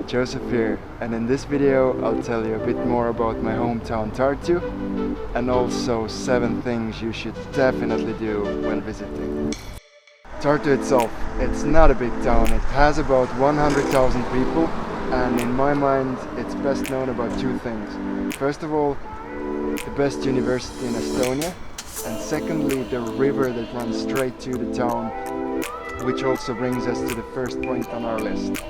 Joseph here, and in this video I'll tell you a bit more about my hometown Tartu and also 7 things you should definitely do when visiting. Tartu itself, it's not a big town. It has about 100,000 people, and in my mind it's best known about 2 things. First of all, the best university in Estonia, and secondly the river that runs straight to the town, which also brings us to the first point on our list.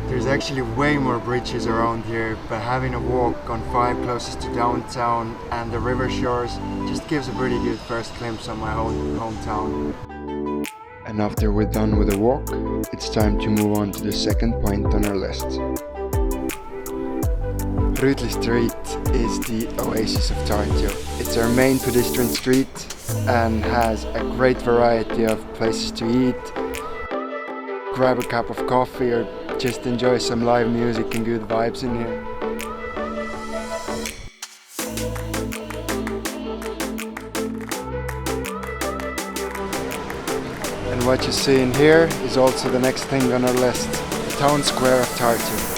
There's actually way more bridges around here, but having a walk on 5 closest to downtown and the river shores just gives a pretty good first glimpse of my own hometown. And after we're done with the walk, it's time to move on to the second point on our list. Rutli Street is the oasis of Tartu. It's our main pedestrian street and has a great variety of places to eat, grab a cup of coffee, or just enjoy some live music and good vibes in here. And what you see in here is also the next thing on our list, the town square of Tartu.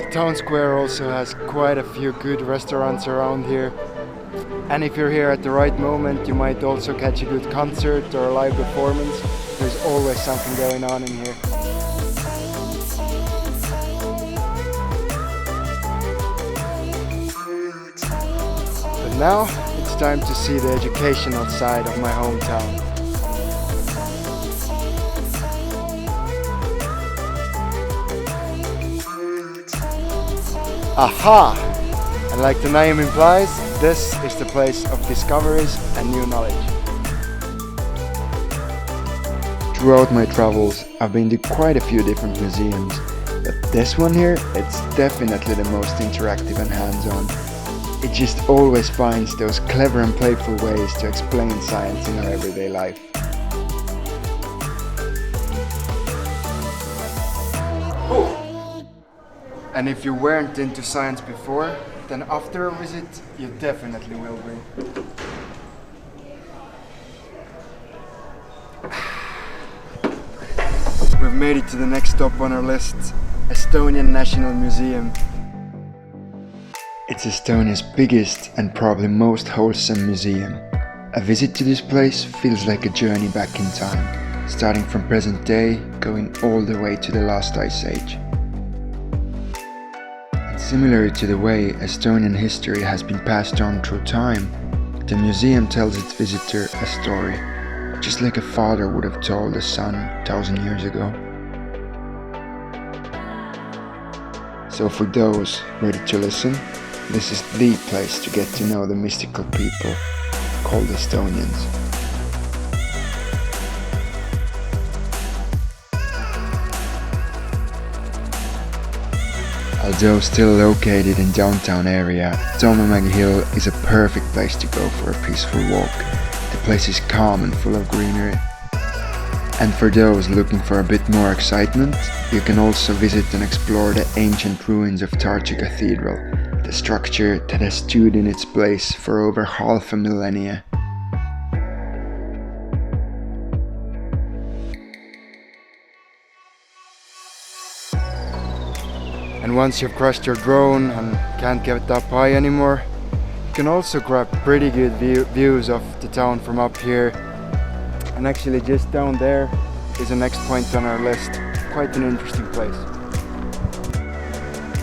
The town square also has quite a few good restaurants around here, and if you're here at the right moment you might also catch a good concert or a live performance. There's always something going on in here. But now it's time to see the educational side of my hometown. Aha! And like the name implies, this is the place of discoveries and new knowledge. Throughout my travels, I've been to quite a few different museums, but this one here, it's definitely the most interactive and hands-on. It just always finds those clever and playful ways to explain science in our everyday life. And if you weren't into science before, then after a visit, you definitely will be. We've made it to the next stop on our list, Estonian National Museum. It's Estonia's biggest and probably most wholesome museum. A visit to this place feels like a journey back in time, starting from present day, going all the way to the last ice age. Similar to the way Estonian history has been passed on through time, the museum tells its visitor a story, just like a father would have told a son 1,000 years ago. So for those ready to listen, this is the place to get to know the mystical people called Estonians. Although still located in downtown area, Huawei Hill is a perfect place to go for a peaceful walk. The place is calm and full of greenery. And for those looking for a bit more excitement, you can also visit and explore the ancient ruins of Tartu Cathedral, the structure that has stood in its place for over half a millennia. And once you've crashed your drone and can't get up high anymore, you can also grab pretty good views of the town from up here. And actually just down there is the next point on our list, quite an interesting place.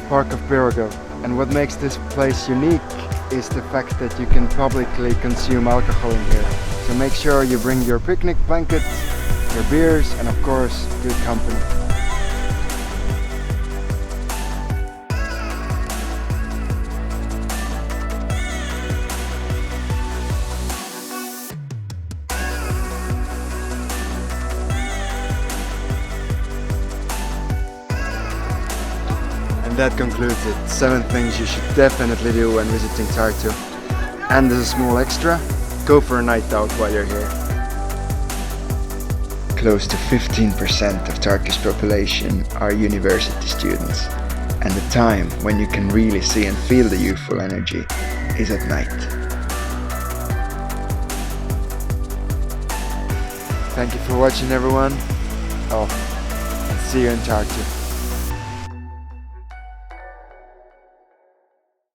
Park of Pirogo. And what makes this place unique is the fact that you can publicly consume alcohol in here. So make sure you bring your picnic blanket, your beers, and of course, good company. And that concludes it. 7 things you should definitely do when visiting Tartu. And as a small extra, go for a night out while you're here. Close to 15% of Turkish population are university students, and the time when you can really see and feel the youthful energy is at night. Thank you for watching, everyone. And see you in Tartu.